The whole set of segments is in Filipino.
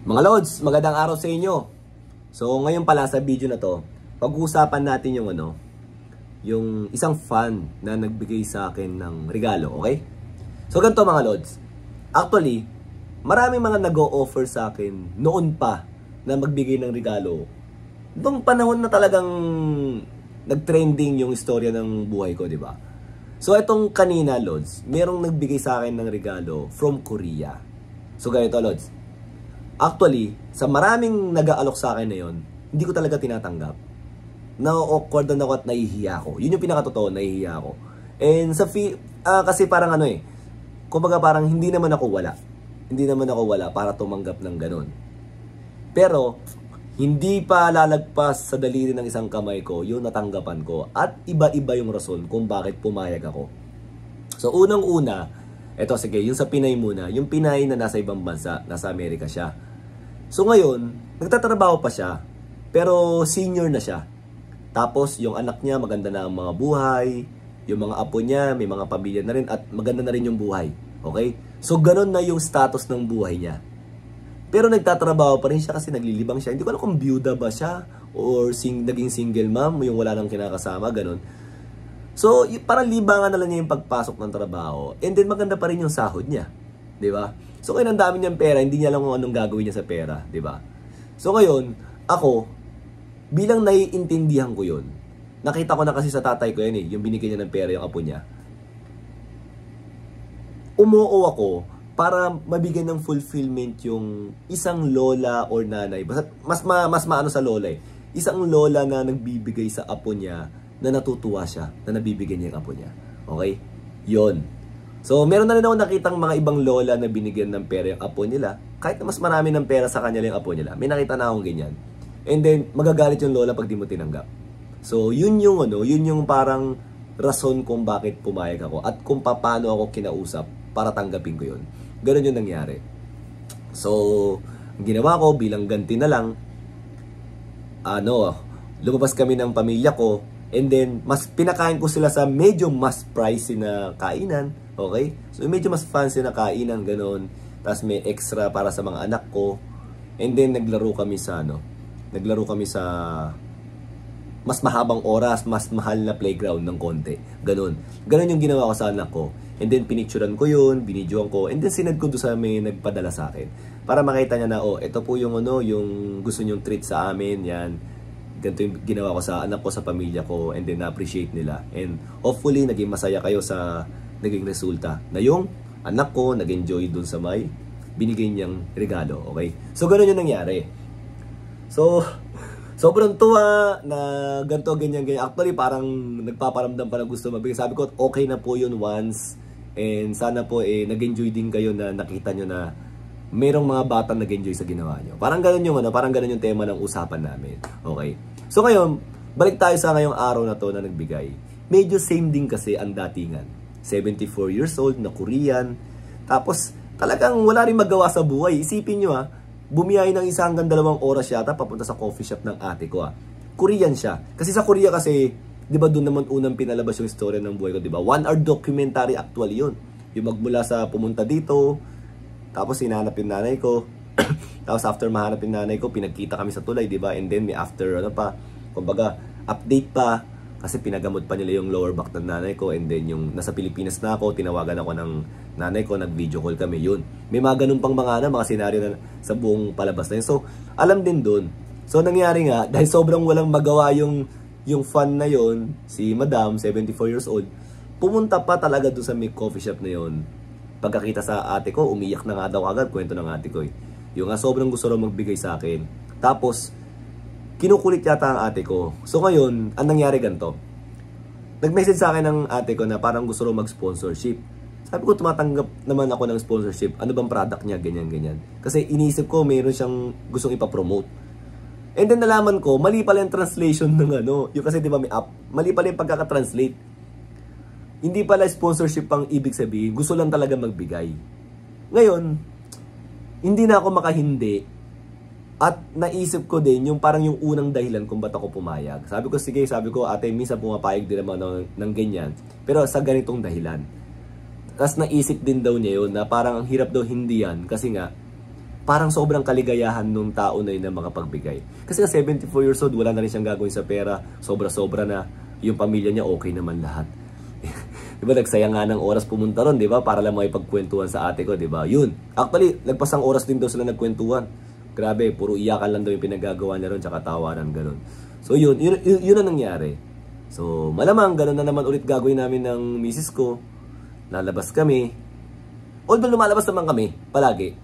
Mga Lods, magandang araw sa inyo. So ngayon pala sa video na to, pag-uusapan natin yung yung isang fan na nagbigay sa akin ng regalo, okay? So ganito mga Lods. Actually, maraming mga nag-o-offer sa akin noon pa na magbigay ng regalo. Noong panahon na talagang nag-trending yung istorya ng buhay ko, di ba? So itong kanina Lods, merong nagbigay sa akin ng regalo from Korea. So ganito Lods. Actually, sa maraming nag-aalok sa akin na yun, hindi ko talaga tinatanggap. Na-awkward na ako at nahihiya ako. Yun yung pinakatotoo, nahihiya ako. And sa kasi parang kumbaga parang hindi naman ako wala. Hindi naman ako wala para tumanggap ng ganun. Pero, hindi pa lalagpas sa daliri ng isang kamay ko yung natanggapan ko. At iba-iba yung rason kung bakit pumayag ako. So, unang-una, eto sige, yung sa Pinay muna. Yung Pinay na nasa ibang bansa, nasa Amerika siya. So ngayon, nagtatrabaho pa siya, pero senior na siya. Tapos yung anak niya, maganda na ang mga buhay, yung mga apo niya, may mga pamilya na rin, at maganda na rin yung buhay. Okay? So ganun na yung status ng buhay niya. Pero nagtatrabaho pa rin siya kasi naglilibang siya. Hindi ko alam kung byuda ba siya, or naging single mom, yung wala nang kinakasama, ganun. So parang libangan na lang niya yung pagpasok ng trabaho, and then maganda pa rin yung sahod niya. Di ba? So ngayon ang dami niyang pera, hindi niya alam kung anong gagawin niya sa pera, 'di ba? So ngayon, ako bilang naiintindihan ko 'yon. Nakita ko na kasi sa tatay ko 'yan yung binigyan niya ng pera yung apo niya. Umuo ako para mabigyan ng fulfillment yung isang lola or nanay. Basta mas maano sa lola eh. Isang lola na nagbibigay sa apo niya na natutuwa siya na nabibigyan niya yung apo niya. Okay? 'Yon. So, meron na rin ako nakitang mga ibang lola na binigyan ng pera yung apo nila. Kahit na mas marami ng pera sa kanya yung apo nila. May nakita na akong ganyan. And then, magagalit yung lola pag di mo tinanggap. So, yun yung parang rason kung bakit pumayag ako. At kung paano ako kinausap para tanggapin ko yun. Ganun yung nangyari. So, ang ginawa ko bilang ganti na lang, lumabas kami ng pamilya ko. And then, mas pinakain ko sila sa medyo mas pricey na kainan. Okay? So, medyo mas fancy na kainan, ganun. Tapos may extra para sa mga anak ko. And then, naglaro kami sa mas mahabang oras, mas mahal na playground ng konti. Ganun. Ganun yung ginawa ko sa anak ko. And then, pinicturean ko yun, binidyoan ko. And then, sinad ko doon sa may nagpadala sa akin. Para makita niya na, ito po yung yung gusto niyong treat sa amin, yan. Ganito yung ginawa ko sa anak ko, sa pamilya ko, and then na-appreciate nila. And hopefully, naging masaya kayo sa naging resulta. Na yung anak ko, nag-enjoy dun sa may binigay niyang regalo. Okay? So, ganun yung nangyari. So, sobrang tuwa na ganito, ganyan. Actually, parang nagpaparamdam pa na gusto mabigay. Sabi ko, okay na po yun once. And sana po, nag-enjoy din kayo na nakita nyo na mayroong mga batang nag-enjoy sa ginawa nyo. Parang ganun yung, parang ganun yung tema ng usapan namin. Okay? So ngayon, balik tayo sa ngayong araw na to na nagbigay. Medyo same din kasi ang datingan. 74 years old na Korean. Tapos talagang wala rin magawa sa buhay. Isipin nyo bumiyahe ng 1 hanggang 2 oras yata papunta sa coffee shop ng ate ko Korean siya. Kasi sa Korea kasi, di ba doon naman unang pinalabas yung story ng buhay ko, di ba? 1-hour documentary actually yun. Yung magmula sa pumunta dito, tapos hinahanap yung nanay ko. Tapos after mahanap yung nanay ko, pinagkita kami sa tulay, di ba? And then may after, kumbaga, update pa. Kasi pinagamot pa nila yung lower back ng nanay ko. And then yung nasa Pilipinas na ako, tinawagan ako ng nanay ko, nag-video call kami. Yun. May mga ganun pang mga senaryo na sa buong palabas na yun. So, alam din dun. So, nangyari nga, dahil sobrang walang magawa yung fan na yun, si Madam, 74 years old, pumunta pa talaga dun sa may coffee shop na yun. Pagkakita sa ate ko, umiyak na nga daw agad, kwento ng ate ko. Yung sobrang gusto raw magbigay sa akin. Tapos, kinukulit yata ang ate ko. So ngayon, ang nangyari ganito. Nag-message sa akin ng ate ko na parang gusto rin mag-sponsorship. Sabi ko, tumatanggap naman ako ng sponsorship. Ano bang product niya? Ganyan, ganyan. Kasi iniisip ko, mayroon siyang gustong ipapromote. And then nalaman ko, mali pala yung translation ng yung kasi di ba may app, mali pala yung pagkaka-translate. Hindi pala sponsorship ang ibig sabihin. Gusto lang talaga magbigay. Ngayon, hindi na ako makahindi. At naisip ko din yung parang yung unang dahilan kung ba't ako pumayag. Sabi ko, sige, ate, minsan pumapayag din naman ng ganyan. Pero sa ganitong dahilan. Tapos naisip din daw niya yun na parang ang hirap daw hindi yan. Kasi nga, parang sobrang kaligayahan nung tao na yun na makapagbigay. Kasi nga 74 years old, wala na rin siyang gagawin sa pera, sobra-sobra na, yung pamilya niya okay naman lahat. Diba, nagsayang nga ng oras pumunta ron, diba, para lang makipagkwentuhan sa ate ko, diba, yun. Actually, nagpasang oras din daw sila nagkwentuhan. Grabe, puro iyakan lang daw yung pinagagawa niya ron, tsaka tawanan, ganun. So yun ang nangyari. So malamang ganun na naman ulit gagawin namin ng misis ko. Lalabas kami. Although lumalabas naman kami, palagi.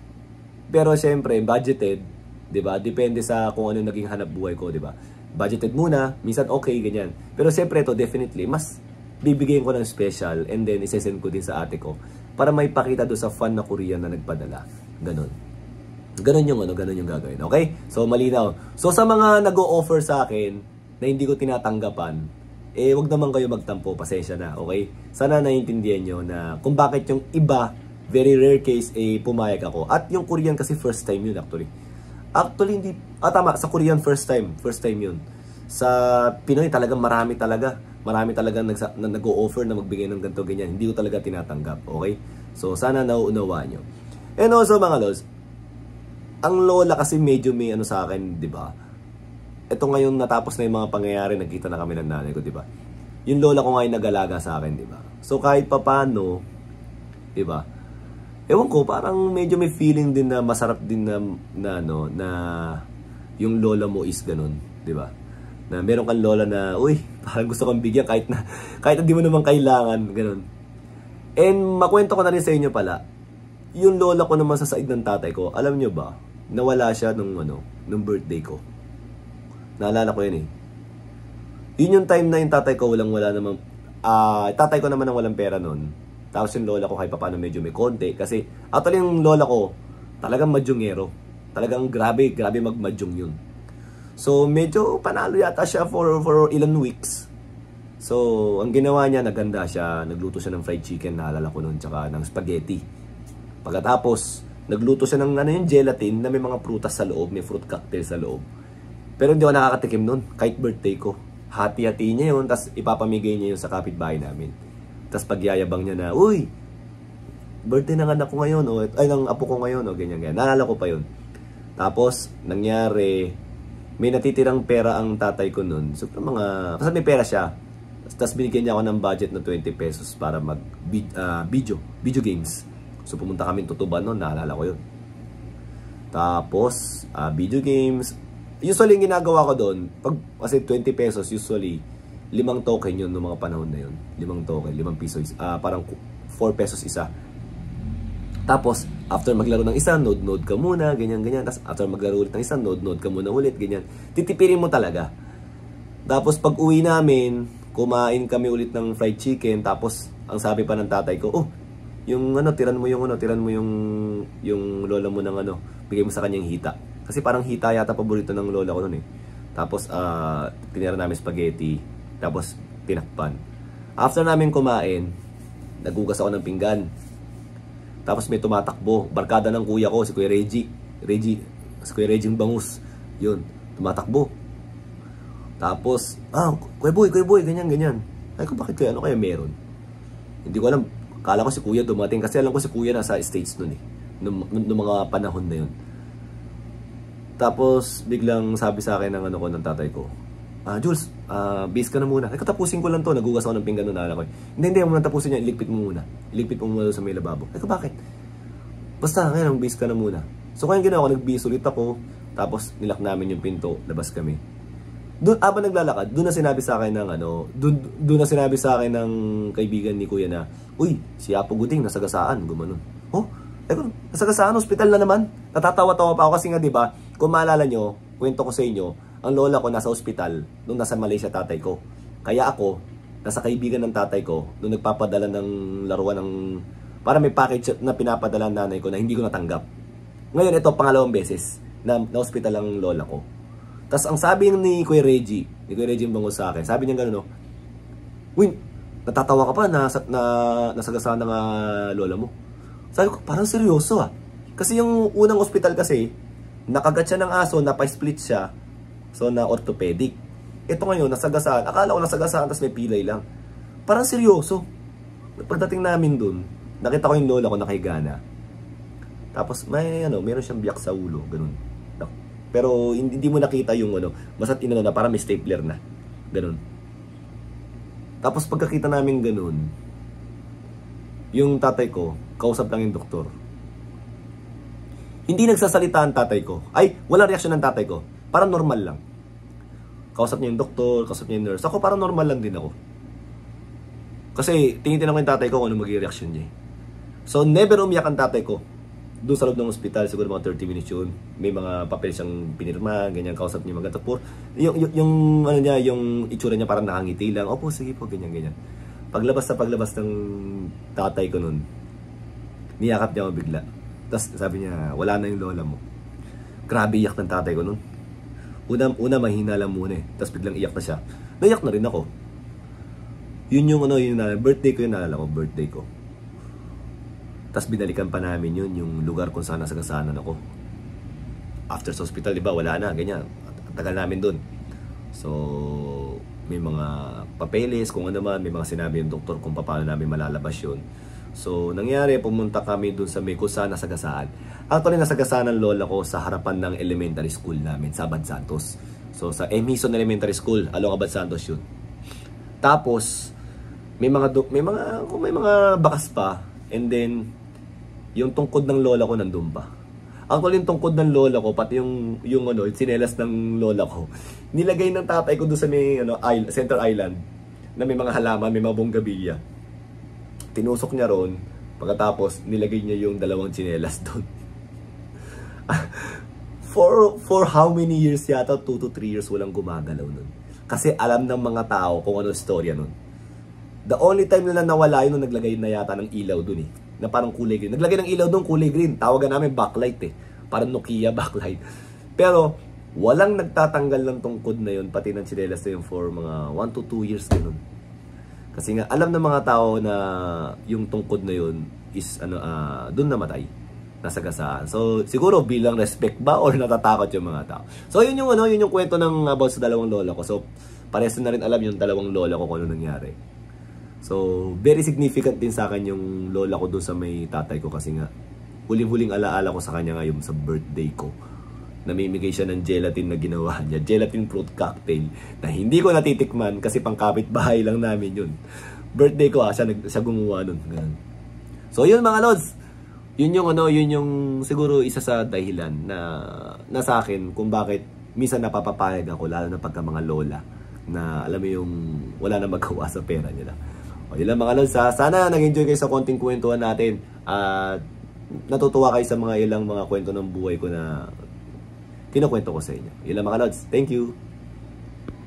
Pero syempre, budgeted, diba, depende sa kung ano naging hanap buhay ko, diba. Budgeted muna, minsan okay, ganyan. Pero syempre ito, definitely, mas bibigyan ko ng special and then isesend ko din sa ate ko para may pakita doon sa fan na Korean na nagpadala. Ganon. Ganon yung gagawin. Okay? So, malinaw. So, sa mga nag-o-offer sa akin na hindi ko tinatanggapan, wag naman kayo magtampo. Pasensya na. Okay? Sana naiintindihan nyo na kung bakit yung iba, very rare case, pumayag ako. At yung Korean kasi first time yun actually. Actually, hindi. Tama. Sa Korean, first time. First time yun. Sa Pinoy, talagang marami talagang nag-o-offer na magbigay ng ganito, ganyan. Hindi ko talaga tinatanggap, okay? So, sana nauunawaan nyo. And also, mga lods, ang lola kasi medyo may ano sa akin, di ba? Ito ngayon natapos na yung mga pangyayari, nagkita na kami ng nanay ko, di ba? Yung lola ko ngayon nag-alaga sa akin, di ba? So, kahit papano, di ba? Ewan ko, parang medyo may feeling din na masarap din na yung lola mo is ganun, di ba? Na meron kang lola na, uy, parang gusto kang bigyan kahit hindi mo naman kailangan, ganun. And makwento ko na rin sa inyo pala, yung lola ko naman sa side ng tatay ko, alam nyo ba, nawala siya nung birthday ko. Naalala ko yun eh. Yun yung time na yung tatay ko wala namang, tatay ko naman ang walang pera nun. Tapos yung lola ko kahit paano medyo may konti. Kasi actually yung lola ko, talagang madyongero. Talagang grabe magmadyong yun. So, medyo panalo yata siya for ilang weeks. So, ang ginawa niya, naganda siya. Nagluto siya ng fried chicken, naalala ko nun, tsaka ng spaghetti. Pagkatapos, nagluto siya ng yung gelatin na may mga prutas sa loob, may fruit cocktail sa loob. Pero hindi ako nakakatikim nun, kahit birthday ko. Hati-hati niya yun, tapos ipapamigay niya yun sa kapitbahay namin. Tapos pagyayabang niya na, uy, birthday ng anak ko ngayon, ng apo ko ngayon, ganyan. Naalala ko pa yun. Tapos, nangyari, may natitirang pera ang tatay ko nun. So, kasi may pera siya. Tapos binigyan niya ako ng budget na 20 pesos para mag video games. So, pumunta kami Tutuban nun. Naalala ko yun. Tapos, video games. Usually, yung ginagawa ko doon, kasi 20 pesos, usually, 5 token yun noong mga panahon na yun. 5 token, 5 piso. Parang 4 pesos isa. Tapos, after maglaro ng isa, node ka muna, ganyan. Tapos, after maglaro ulit ng isa, node ka muna ulit, ganyan. Titipirin mo talaga. Tapos, pag uwi namin, kumain kami ulit ng fried chicken. Tapos, ang sabi pa ng tatay ko, tiran mo yung lola mo ng bigay mo sa kanyang hita. Kasi parang hita yata paborito ng lola ko nun eh. Tapos, tinira namin spaghetti. Tapos, tinakpan. After namin kumain, nagugas ako ng pinggan. Tapos may tumatakbo, barkada ng kuya ko, si Kuya Reggie si Kuya Reggie Bangus, yun, tumatakbo. Tapos, Kuya Boy, ganyan. Ay ko, bakit kaya, ano kaya meron? Hindi ko alam, kala ko si Kuya dumating, kasi alam ko si Kuya nasa States nun eh, nung mga panahon na yun. Tapos, biglang sabi sa akin ng tatay ko, Jules, base ka na muna. Tapusin ko lang to. Nagugas ako ng pinggan na ko. Hindi mo nang tapusin niya. Iligpit mo muna. Iligpit mo muna sa may lababo. Bakit? Basta, ngayon, base ka na muna. So, kaya ginawa ko, nag-base ulit ako. Tapos, nilak namin yung pinto. Labas kami. Doon, abang naglalakad, doon na sinabi sa akin ng kaibigan ni Kuya na, uy, si Apo Guding, nasagasaan. Gumanon. Nasagasaan, hospital na naman. Natatawa-tawa pa ako kasi nga, diba, kung maalala nyo, kwento ko sa inyo, ang lola ko nasa ospital nung nasa Malaysia tatay ko. Kaya ako, nasa kaibigan ng tatay ko, nung nagpapadala ng laruan para may package na pinapadala ng nanay ko na hindi ko natanggap. Ngayon ito, pangalawang beses na ospital ang lola ko. Tapos ang sabi ni Kuya Reggie Bangus sa akin, sabi niya gano'n, uy, natatawa ka pa na nasagasaan ng lola mo. Sabi ko, parang seryoso Kasi yung unang ospital kasi, nakagat siya ng aso, napa-split siya. So, na orthopedic. Ito ngayon, nasagasaan. Akala ko nasagasaan, tapos may pilay lang. Parang seryoso. Pagdating namin dun, nakita ko yung lola ko nakahiga na. Tapos meron siyang biyak sa ulo, ganun. Pero hindi mo nakita yung basta't na parang may stapler na. Ganun. Tapos pagkakita namin ganun, yung tatay ko, kausap lang yung doktor. Hindi nagsasalita ang tatay ko. Ay, wala reaksyon ng tatay ko. Parang normal lang. Kausap niya yung doktor, kausap niya yung nurse. Ako parang normal lang din ako. Kasi tinitingnan ko yung tatay ko kung ano magiging reaksyon niya. So, never umiyak ang tatay ko. Doon sa loob ng ospital, siguro mga 30 minutes yun. May mga papel siyang pinirma, ganyan, kausap niya magkatapor. Yung itsura niya parang nakangiti lang. Opo, sige po, ganyan. Paglabas ng tatay ko nun, niyakap niya ako bigla. Tapos sabi niya, wala na yung lola mo. Grabe iyak ng tatay ko nun. Una mahina lang muna eh. Tapos biglang iyak na siya. Naiyak na rin ako. Yun yung birthday ko, birthday ko. Tapos binalikan pa namin yung lugar kung saan nasagasaanan ako. After sa hospital, di ba, wala na, ganyan. Tagal namin dun. So, may mga papeles, kung ano man, may mga sinabi yung doktor kung paano namin malalabas yun. So, nangyari, pumunta kami dun sa may kusa nasagasaan. Actually, nasagasaan ng lola ko sa harapan ng elementary school namin, sa Abad Santos. So, sa Emison Elementary School, along Abad Santos yun. Tapos, may mga bakas pa, and then, yung tungkod ng lola ko nandun pa. Actually, yung tungkod ng lola ko, pati yung tsinelas ng lola ko, nilagay ng tatay ko doon sa may center island, na may mga halaman, may mga bonggabilya. Tinusok niya ron, pagkatapos nilagay niya yung dalawang tsinelas doon. for how many years yata? 2 to 3 years walang gumagalaw nun. Kasi alam ng mga tao kung ano storya nun. The only time nila nawala yun nung naglagay na yata ng ilaw dun eh. Na parang kulay green. Naglagay ng ilaw dun, kulay green. Tawagan namin backlight eh. Parang Nokia backlight. Pero walang nagtatanggal ng tungkod na yun, pati ng tsinelas na yun for mga 1 to 2 years ganun. Kasi nga alam ng mga tao na yung tungkod na yun is doon namatay, nasagasaan. So siguro bilang respect ba or natatakot yung mga tao. So yun yung kwento ng about sa dalawang lola ko. So parehas na rin alam yung dalawang lola ko kung ano nangyari. So very significant din sa akin yung lola ko doon sa may tatay ko kasi nga huling-huling alaala ko sa kanya ngayon sa birthday ko. Namimigay siya ng gelatin na ginawa niya. Gelatin fruit cocktail na hindi ko natitikman kasi pang kapitbahay lang namin yun. Birthday ko siya gumawa nun. Ganun. So yun mga lods. Yun yung siguro isa sa dahilan na sa akin kung bakit minsan napapapayag ako lalo na pagka mga lola na alam mo yung wala na magawa sa pera nila. O yun lang mga lods. Sana nag-enjoy kayo sa konting kwentuhan natin at natutuwa kayo sa mga ilang mga kwento ng buhay ko na kinukwento ko sa inyo. Yun lang mga lods. Thank you!